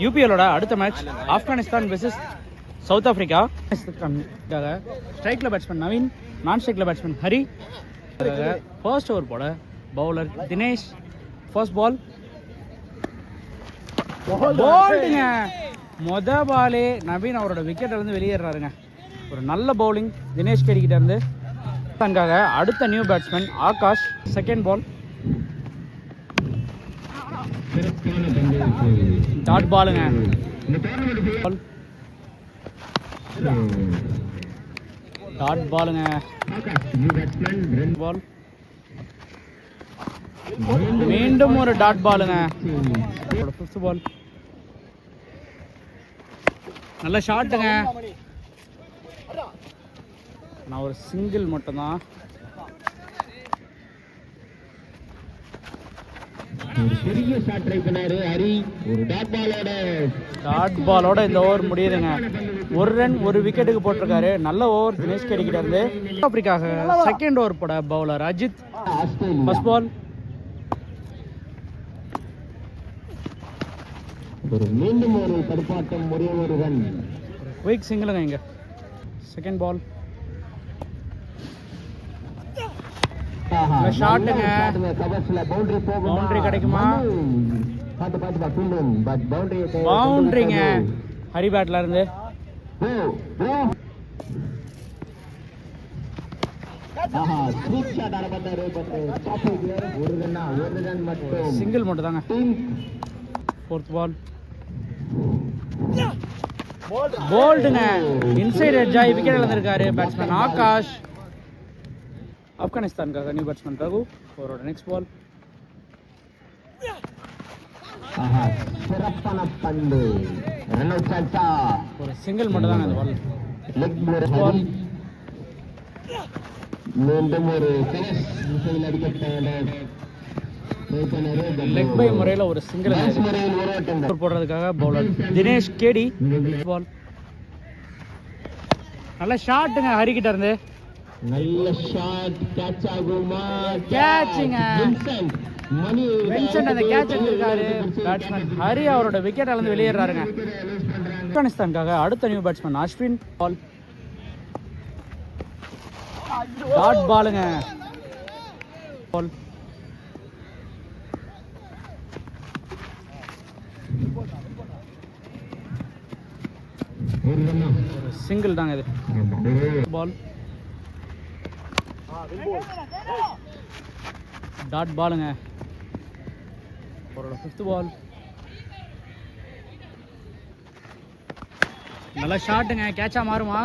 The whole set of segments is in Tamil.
யூபிஎலோட அடுத்த match Afghanistan versus South Africa. ஸ்ட்ரைக்கில் பேட்ஸ்மேன் நவீன், நான் ஸ்ட்ரைக்கில் பேட்ஸ்மேன் ஹரி. ஃபர்ஸ்ட் ஓவர் போட பவுலர் தினேஷ். ஃபர்ஸ்ட் பால் போல்டுங்க. பாலே நவீன் அவரோட விக்கெட்டில் இருந்து வெளியேறாருங்க. ஒரு நல்ல பவுலிங் தினேஷ் கேடிக்கிட்ட இருந்து. தனக்காக அடுத்த new batsman Akash. Second ball dot பாலுங்க. டாட் பாலுங்க. பால் மீண்டும் ஒரு டாட் பாலுங்க. ஃபிஃப்த் பால் நல்ல ஷாட்டுங்க. நான் ஒரு சிங்கிள் மட்டும்தான். டாட் பாலோட இந்த ஓவர் முடியுதுங்க. ஒரு ரன் ஒரு விக்கெட்டுக்கு போட்டிருக்காரு. நல்ல ஓவர் தினேஷ் கேடிக்கிட்ட இருந்து. ஆப்பிரிக்காக செகண்ட் ஓவர் போட பவுலர் அஜித். ஃபர்ஸ்ட் பால் மீண்டும் ஒரு தடுப்பாட்டம், ஒரே ஒரு ரன். குயிக் சிங்கிளுங்க இங்க. செகண்ட் பால் ஷாட்டுங்க. பவுண்டரி கிடைக்குமா? பவுண்டரிங்க ஹரி பேட்ல இருந்து. சிங்கிள் மட்டும் தாங்க. ஃபோர்த் பால் போல்டுங்க. இன்சைட் எட்ஜ் ஆகி விக்கெட் இழந்திருக்காரு பேட்ஸ்மேன் ஆகாஷ். ஆப்கானிஸ்தானுக்காக நியூ பேட்ஸ்மேன் ரகு. அவரோட நெக்ஸ்ட் பால் ஒரு சிங்கிள் மட்டும் தாங்க அந்த பால். மீண்டும் ஒரு லெக் பை முறையில் ஒரு சிங்கிள் போடுறதுக்காக பவுலர் தினேஷ் கேடி. பால் நல்ல ஷாட்டுங்க ஹரிக்கிட்ட இருந்து. நல்ல ஷாட். கேட்ச் ஆகுமா? கேட்ச்ங்க. வின்சென்ட் அந்த கேட்ச் எடுத்திருக்காரு. பேட்ஸ்மேன் ஹரி அவரோட விக்கெட் இழந்து வெளியேறாருங்க. ஆப்கானிஸ்தானுக்காக அடுத்த new batsman Ashwin. Ball dot பாலுங்க. பால் சிங்கிள் தாங்க இது. பால் டாட் பாலுங்க. அவரோட ஃபிஃப்த் பால் நல்ல ஷாட்டுங்க. கேட்சா மாறுமா?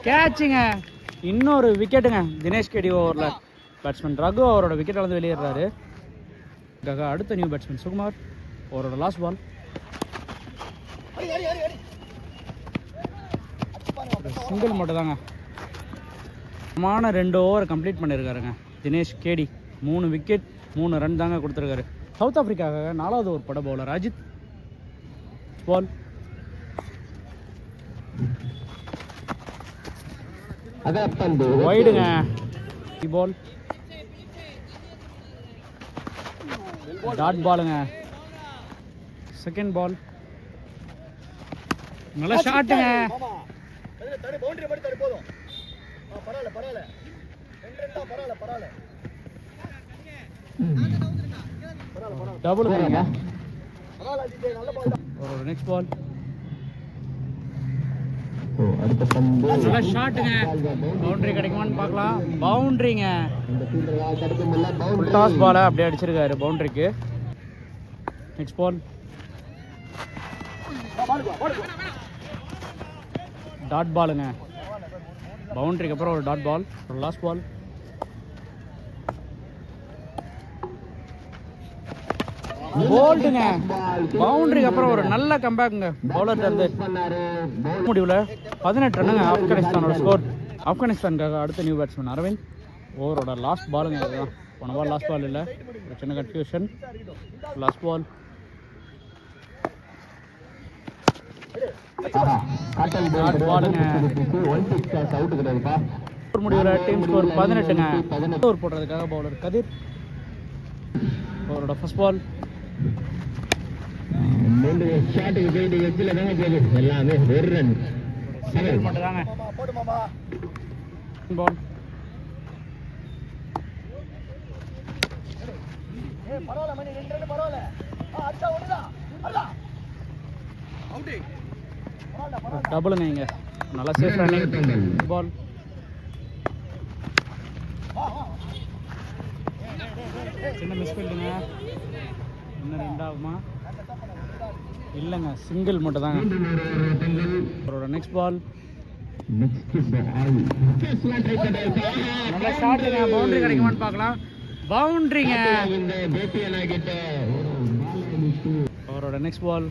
கேட்சுங்க. இன்னொரு விக்கெட்டுங்க தினேஷ் கேடி ஓவரில். பேட்ஸ்மேன் ரகு அவரோட விக்கெட் இழந்து வெளியேறாரு. அடுத்த நியூ பேட்ஸ்மேன் சுகுமார். அவரோட லாஸ்ட் பால் சிங்கிள் மட்டும் தாங்க. சமான 2 ஓவர் கம்ப்ளீட் பண்ணியிருக்காருங்க தினேஷ் கேடி. 3 விக்கெட் 3 ரன் தாங்க கொடுத்துருக்காரு. சவுத் ஆஃப்ரிக்காக 4வது ஓவர் பட பவுலர் அஜித். பால் வைடுங்க. பால் டாட் பாலுங்க. செகண்ட் பால் நல்ல ஷாட்டுங்க. டபுள் நெக்ஸ்ட் பால் நல்ல ஷாட்டுங்க. பவுண்டரி கிடைக்குமான்னு பார்க்கலாம். பவுண்டரிங்க. டாஸ் பாலை அப்படியே அடிச்சிருக்காரு பவுண்டரிக்கு. நெக்ஸ்ட் பால் டாட் பாலுங்க. பவுண்டரிக்கு அப்புறம் ஒரு டாட் பால். Last ball போல்டுங்க. பவுண்டரிக்கு அப்புறம் ஒரு நல்ல கம்பேக்குங்க பவுலர் இருந்து. முடிவில் 18 ரன்னுங்க ஆப்கானிஸ்தானோட ஸ்கோர். ஆப்கானிஸ்தானுக்காக அடுத்த நியூ பேட்ஸ்மேன் அரவிந்த். ஓவரோட லாஸ்ட் பாலுங்க. இதுதான் போன பால் லாஸ்ட் பால் இல்லை, ஒரு சின்ன கன்ஃபியூஷன். லாஸ்ட் பால் முடிவில் டீம் ஸ்கோர் 18ங்க. ஓவர் போடுறதுக்காக பவுலர் கதிர். அவரோட ஃபர்ஸ்ட் பால் மீண்டும் ஒரு ஷாட்டுக்கு போயிட்டு எட்ஜில் தாங்க போகுது எல்லாமே ஒரு ரன் சிங்கிள் மட்டும் தாங்க பால் டபுளுங்க இங்க நல்லா சேஃப் ரன்னிங் பால் சின்ன மிஸ் பண்ணிட்டுங்க இன்னும் ரெண்டாகுமா இல்லைங்க சிங்கிள் மட்டும் தாங்க அவரோட நெக்ஸ்ட் பால் நல்ல ஷாட்டுங்க பவுண்டரி கிடைக்குமான்னு பார்க்கலாம் பவுண்டரிங்க அவரோட நெக்ஸ்ட் பால்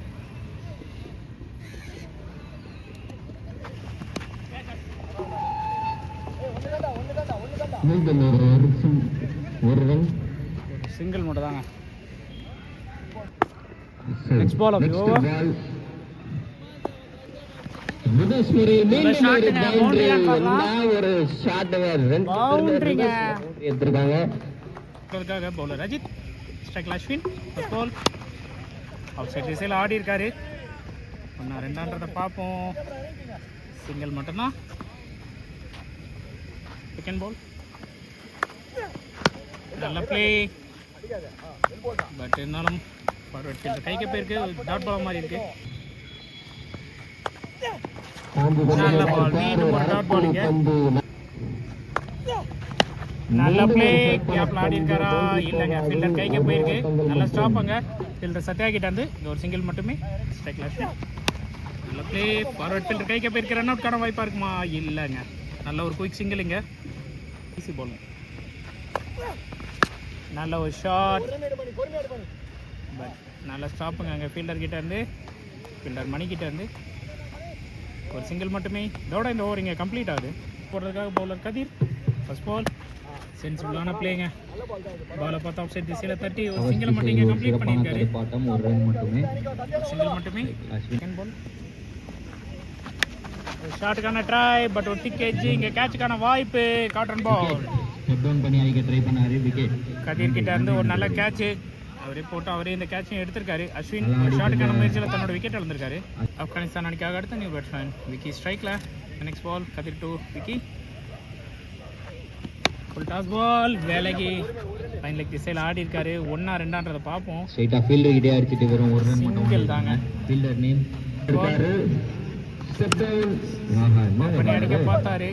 சிங்கிள் மட்டும் தாங்க next ball of over bowler Rajith ஸ்ட்ரைக்ல அஸ்வின் பால் அவுட் சைட் திசையில் ஆடி இருக்காரு ஒன்றா ரெண்டான்றதை பார்ப்போம் சிங்கிள் மட்டும்தான் செகண்ட் பால் நல்ல பிளே பட் இருந்தாலும் ஃபார்வர்ட் ஃபீல்டர் கைக்கு போயிருக்கு டாட் பால் மாதிரி இருக்கு நல்ல பால் மீண்டும் ஒரு டாட் பால் இங்க நல்ல பிளே கேப்ல ஆடி இருக்காரா இல்லைங்க ஃபீல்டர் கைக்கு போயிருக்கு நல்ல ஸ்டாப்புங்க ஃபீல்டர் சத்யா கிட்ட இருந்து இந்த ஒரு சிங்கிள் மட்டுமே ஸ்ட்ரைக்ல நல்ல பிளே ஃபார்வர்ட் ஃபீல்டர் கைக்கு போயிருக்கு ரன் அவுட் கான வாய்ப்பா இருக்குமா இல்லைங்க நல்ல ஒரு குயிக் சிங்கிள் இங்க ஈஸி பால் நல்ல ஒரு ஷாட் பட் நல்ல ஸ்டாப்புங்க அங்கே ஃபீல்டர் கிட்ட இருந்து ஃபீல்டர் மணி கிட்ட இருந்து ஒரு சிங்கிள் மட்டுமே இதோட இந்த ஓவர் இங்கே கம்ப்ளீட் ஆகுது போடுறதுக்காக பவுலர் கதிர் ஃபர்ஸ்ட் பால் சென்சிபிளான பிளேங்க பாலை பார்த்து அவுட் சைட் திசையில் தட்டி ஒரு சிங்கிள் மட்டும் இங்கே கம்ப்ளீட் பண்ணியிருக்காரு சிங்கிள் மட்டுமே செகண்ட் பால் ஷாட்டுக்கான ட்ரை பட் ஒரு டிக் எட்ஜ் இங்கே கேட்சுக்கான வாய்ப்பு காட்டன் பால் கதிர் கிட்ட இருந்து ஒரு நல்ல கேட்ச் அவரே போட்டு அவரே இந்த கேட்சையும் எடுத்திருக்காரு அஸ்வின் ஒரு ஷாட்டுக்கான முயற்சியில் தன்னோட விக்கெட் இழந்திருக்காரு ஆப்கானிஸ்தான் அணிக்காக அடுத்த நியூ பேட்ஸ்மேன் விக்கி ஸ்ட்ரைக்ல next ball Kathir to Vicky full toss ball வேலைக்கு ஃபைன் லெக் திசையில் ஆடி இருக்காரு ஒன்னா ரெண்டான்றதை பார்ப்போம் சிங்கிள் தாங்க பண்ணி அடிக்க பார்த்தாரு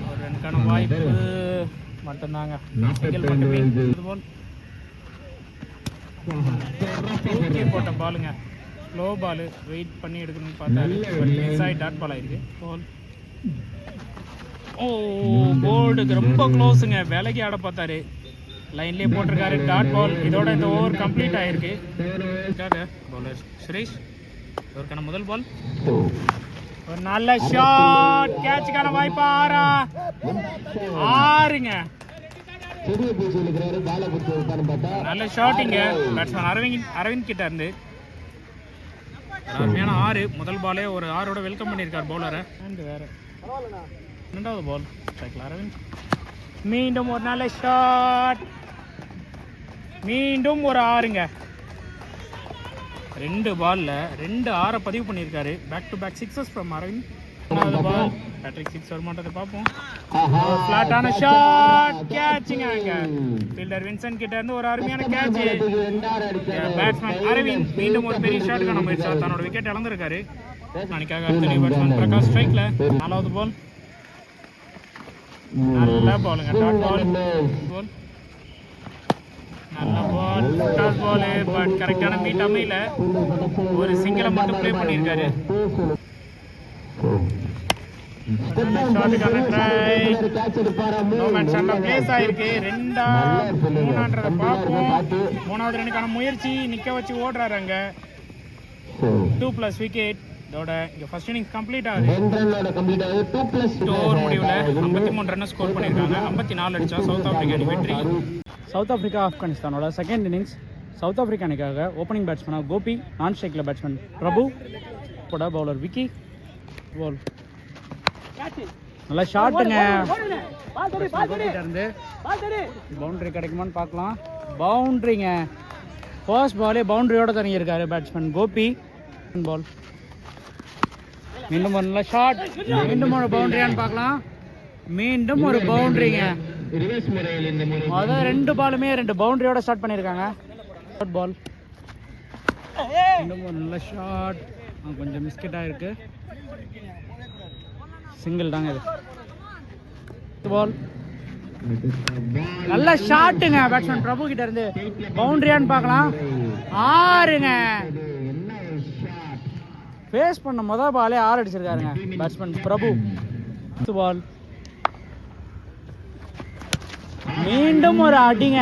ஒரு ரனுக்கான வாய்ப்பு மட்டும்தாங்க சிங்கிள் மட்டுமே பால் தூக்கி போட்ட பாலுங்க ஸ்லோ பால் வெயிட் பண்ணி எடுக்கணும்னு பார்த்தாரு மிஸ் ஆகி டாட் பால் ஆயிருக்கு பால் ஓ போர்டுக்கு ரொம்ப க்ளோஸுங்க விலகி ஆட பார்த்தாரு லைன்லேயே போட்டிருக்காரு டாட் பால் இதோட இந்த ஓவர் கம்ப்ளீட் ஆயிருக்கு பவுலர் சுரேஷ் இவருக்கான முதல் பால் ஒரு நல்ல ஷாட் கேட்சுக்கான வாய்ப்பு ஆறுங்க நல்ல ஷாட்டிங்க பேட்ஸ்மேன் அரவிந்த் கிட்ட இருந்து அருமையான 6 முதல் பாலே ஒரு 6ஓட வெல்கம் பண்ணியிருக்கார் பவுலரை வேற ரெண்டாவது பால் ஸ்ட்ரைக்ல அரவிந்த் மீண்டும் ஒரு நல்ல ஷாட் மீண்டும் ஒரு 6ங்க 2 பால்ல 2 6 பதிவு பண்ணியிருக்காரு back to back sixes from Aravind மூணாவது பால் பேட்ரிக் சிக்ஸ் வருமானத்தை பார்ப்போம் ஃபிளாட்டான ஷாட் கேட்சிங்க அங்க ஃபீல்டர் வின்சென்ட் கிட்ட இருந்து ஒரு அருமையான கேட்ச் பேட்ஸ்மேன் அரவிந்த் மீண்டும் ஒரு பெரிய ஷாட்டுக்கான முயற்சி தன்னோட விக்கெட் இழந்திருக்காரு அன்னைக்காக அடுத்த நியூ பேட்ஸ்மேன் பிரகாஷ் ஸ்ட்ரைக்ல நாலாவது பால் நல்ல பாலுங்க டாட் பால் நல்ல பால் டாஸ் பால் பட் கரெக்டான மீட் அமையல ஒரு சிங்கிளை மட்டும் ப்ளே பண்ணியிருக்காரு ஷாட்டுக்கான try no match and place ஆயிருக்கு 2-3ன்றத பார்ப்போம் மூணாவது ரனுக்கான முயற்சி நிக்க வச்சு ஓடுறாரு அங்க 2+ விக்கெட் இதோட இங்க ஃபர்ஸ்ட் இன்னிங்ஸ் கம்ப்ளீட் ஆகுது ஓவர் முடிவுல 53 ரன் ஸ்கோர் பண்ணிருக்காங்க 54 அடிச்சா சவுத் ஆப்பிரிக்கா அணி வெற்றி சவுத் ஆப்பிரிக்கா ஆப்கானிஸ்தானோட செகண்ட் இன்னிங்ஸ் சவுத் ஆப்பிரிக்கா அணிக்காக ஓப்பனிங் பேட்ஸ்மேனாக கோபி நான் ஸ்ட்ரைக்கில் பேட்ஸ்மேன் பிரபு போட பவுலர் விக்கி பால் நல்லா ஷாட்டுங்க இருந்து பவுண்டரி கிடைக்குமான்னு பார்க்கலாம் பவுண்டரிங்க ஃபர்ஸ்ட் பாலே பவுண்டரியோட தரங்கியிருக்காரு பேட்ஸ்மேன் கோபி. பால் மீண்டும் ஒரு நல்ல ஷாட், மீண்டும் ஒரு பவுண்டரியான்னு பார்க்கலாம். மீண்டும் ஒரு பவுண்டரிங்க. அதான் 2 பாலுமே 2 பவுண்டரியோட ஸ்டார்ட் பண்ணியிருக்காங்க. பால் மீண்டும் ஒரு நல்ல ஷாட், கொஞ்சம் மிஸ்கெட் ஆயிருக்கு. சிங்கிள் தாங்க இது. பால் நல்ல ஷாட்டுங்க பேட்ஸ்மேன் பிரபு கிட்ட இருந்து. பவுண்டரியான்னு பார்க்கலாம். 6ங்க. ஃபேஸ் பண்ண முதல் பாலே 6 அடிச்சிருக்காருங்க பேட்ஸ்மேன் பிரபு. பால் மீண்டும் ஒரு அடிங்க.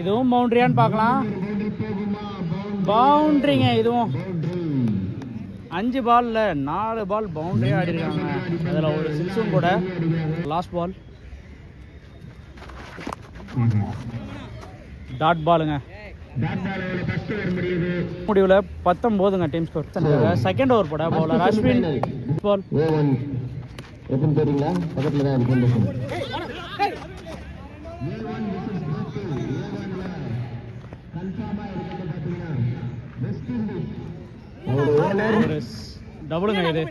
இதுவும் பவுண்டரியான்னு பார்க்கலாம். பவுண்டரிங்க இதுவும். 5 பால்ல 4 பால் பவுண்டரியா ஆடி இருக்காங்க. அதுல ஒரு 6ம் கூட. லாஸ்ட் பால் டாட் பாலுங்க. முடிவுல 19ங்க டீம் ஸ்கோர். செகண்ட் ஓவர் போட பவுலர் அஸ்வின். பால் எப்பன்னு தெரியுங்களா? பக்கத்துல தான் டபுளுங்க இது.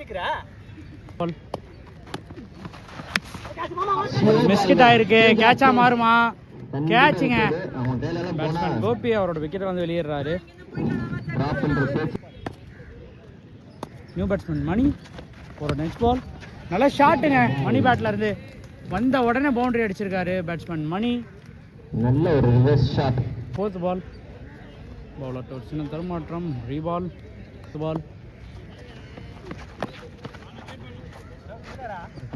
மிஸ்கிட் ஆயிருக்கு. கேட்சா மாறுமா? கேட்சுங்க. பேட்ஸ்மேன் கோபி அவரோட விக்கெட் வந்து வெளியேறாரு. நியூ பேட்ஸ்மேன் மணி ஒரு நெக்ஸ்ட் பால். நல்ல ஷாட்டுங்க மணி பேட்ல இருந்து. வந்த உடனே பவுண்டரி அடிச்சிருக்காரு பேட்ஸ்மேன் மணி. நல்ல ஒரு reverse shot. Fourth ball bowler ஒரு சின்ன தருமாற்றம். ரீபால் பால்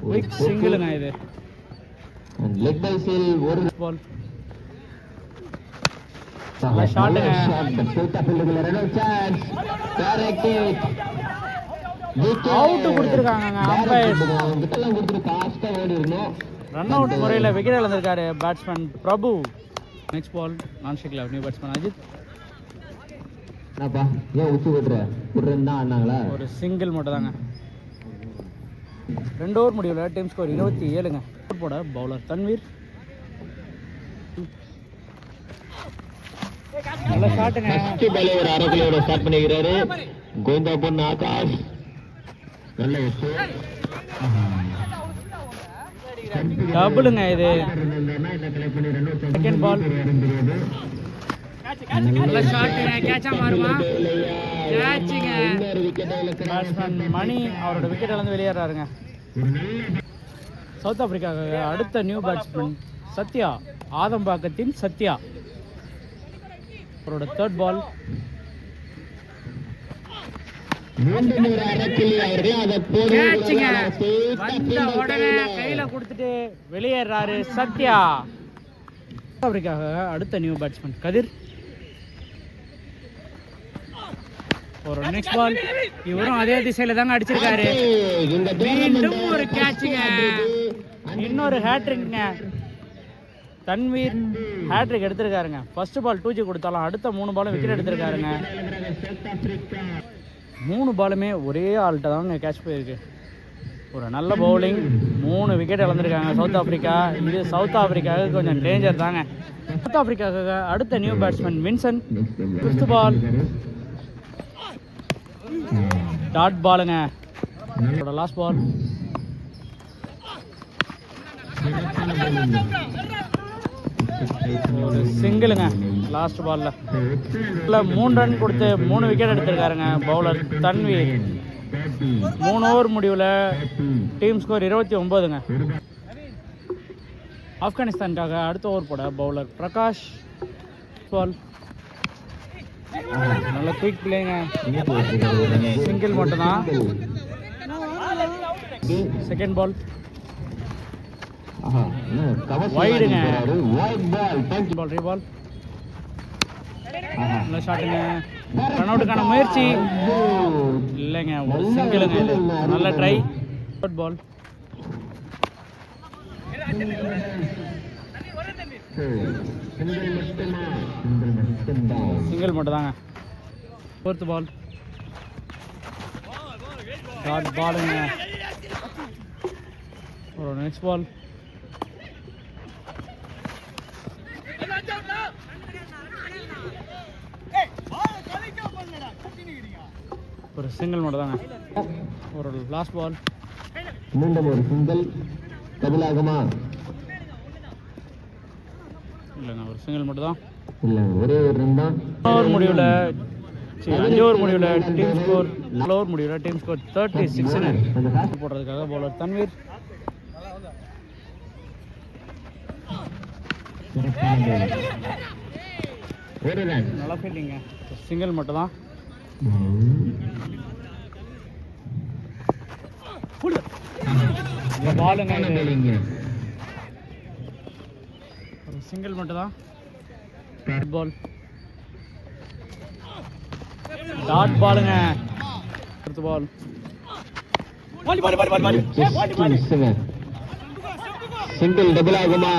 குயிக் சிங்கிளுங்க இது. லெக் பை சீல் ஒரு பால் நல்ல ஷாட்டுங்க. அவுட் கொடுத்துருக்காங்க அம்பையர். ரன் அவுட் முறையில் விக்கெட் இழந்திருக்காரு பேட்ஸ்மேன் பிரபு. நெக்ஸ்ட் பால் நான் ஷேக்ல நியூ பேட்ஸ்மேன் அஜித். ஒரு சிங்கிள் மட்டும் தாங்க. 2 ஓவர் முடிவில் டீம் ஸ்கோர் 27ங்க. போட பவுலர் தன்வீர். நல்ல ஷாட்டுங்க. ஃபர்ஸ்ட் பால் ஒரு அரை கிலோட ஸ்டார்ட் பண்ணிக்கிறாரு. கோவிந்தா பொண்ணு ஆகாஷ். நல்ல டபுளுங்க இது. செகண்ட் பால் நல்ல ஷாட்டுங்க. கேட்சா மாறுமா? கேட்சுங்க. பேட்ஸ்மேன் மணி அவரோட விக்கெட் இழந்து வெளியேறாருங்க. சவுத் ஆப்பிரிக்காவுக்கு அடுத்த நியூ பேட்ஸ்மேன் சத்யா. ஆதம்பாக்கத்தின் சத்யா. அவரோட தேர்ட் பால். கேட்சுங்க. வந்த உடனே கையில கொடுத்துட்டு வெளியேறாரு சத்யா. சவுத் ஆப்பிரிக்காவுக்கு அடுத்த நியூ பேட்ஸ்மேன் கதிர். ஒரு நெக்ஸ்ட் பால். இவரும் அதே திசையில தாங்க அடிச்சிருக்காரு. மீண்டும் ஒரு கேட்சுங்க. இன்னொரு ஹேட்ரிக்ங்க. தன்வீர் ஹேட்ரிக் எடுத்திருக்காருங்க. ஃபர்ஸ்ட் பால் 2G கொடுத்தாலும் அடுத்த 3 பாலும் விக்கெட் எடுத்திருக்காருங்க. 3 பாலுமே ஒரே ஆள்கிட்ட தாங்க கேட்ச் போயிருக்கு. ஒரு நல்ல பவுலிங். 3 விக்கெட் இழந்திருக்காங்க சவுத் ஆப்பிரிக்கா. இது சவுத் ஆப்பிரிக்காவுக்கு கொஞ்சம் டேஞ்சர் தாங்க. சவுத் ஆப்பிரிக்காவுக்கு அடுத்த new batsman Vinson. 5th ball dot பாலுங்க. லாஸ்ட் பால் சிங்கிளுங்க. லாஸ்ட் பால்ல 3 ரன் கொடுத்து 3 விக்கெட் எடுத்திருக்காருங்க பவுலர் தன்வீர். 3 ஓவர் முடிவில் டீம் ஸ்கோர் 29ங்க. ஆப்கானிஸ்தானுக்காக அடுத்த ஓவர் போட பவுலர் பிரகாஷ். பால் நல்ல குயிக் பிளேங்க. சிங்கிள் மட்டும்தான். செகண்ட் பால் வைடுங்க. Ball re ball. நல்ல ஷாட்டுங்க. ரன் அவுட்டுக்கான முயற்சி இல்லைங்க. ஒரு சிங்கிளுங்க இது. நல்ல ட்ரை. தேர்ட் பால் சிங்கிள் மட்டும் தாங்க. ஃபோர்த் பால் டாட் பாலுங்க. ஒரு நெக்ஸ்ட் பால் ஒரு சிங்கிள் மட்டும் தாங்க. ஒரு லாஸ்ட் பால். மீண்டும் ஒரு சிங்கிள். கபிலாகுமா? இல்லைங்க, ஒரு சிங்கிள் மட்டும் தான். இல்லை, ஒரே ஒரு ரன் தான். 5 ஓவர் முடிவில் டீம் ஸ்கோர் 36 போடுறதுக்காக பவுலர் தன்வீர். ஒரு ரன். நல்லா ஃபீல்டிங்க. சிங்கிள் மட்டும் தான். பாலுங்க, ஒரு சிங்கிள் மட்டும் தான். பால் டாட் பாலுங்க. அடுத்த பால். சிங்கிள் டபுள் ஆகுமா?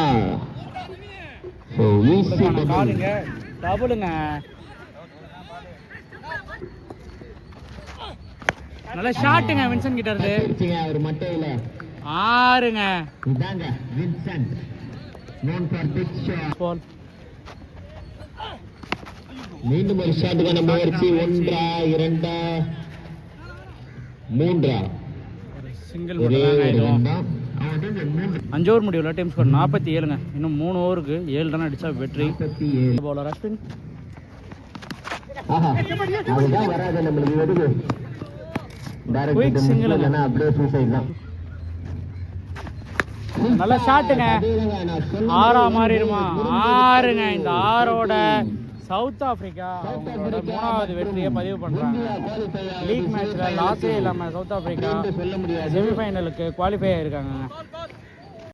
காலுங்க, டபுளுங்க. நல்ல ஷாட்டுங்க வின்சென்ட் கிட்ட இருந்து. ஒரு மட்டையில 6ங்க. இதாங்க Vincent, known for big shot. பால். மீண்டும் ஒரு ஷாட்டுக்கான முயற்சி. 1 2 3 சிங்கிள் ஒரே மட்டும் ஒரு தான். ரன் தான். 5 ஓவர் முடிவில் டீம் ஸ்கோர் 47ங்க. இன்னும் 3 ஓவருக்கு 7 ரன் அடிச்சா வெற்றி. 47. பவுலர் அஸ்வின். ஆஹா, அதுதான் வராது நம்மளுக்கு. எதுக்கு Quick single. டைரக்ட் அப்படியே சூசைட் தான். நல்ல ஷாட்டுங்க. 6 மாறிடுமா? 6ங்க. இந்த 6ஓட சவுத் ஆப்பிரிக்கா அவங்களோட 3வது வெற்றியை பதிவு பண்றாங்க. லீக் மேட்ச்ல லாஸே இல்லாம சவுத் ஆப்பிரிக்கா செமிஃபைனலுக்கு குவாலிஃபை ஆயிருக்காங்க.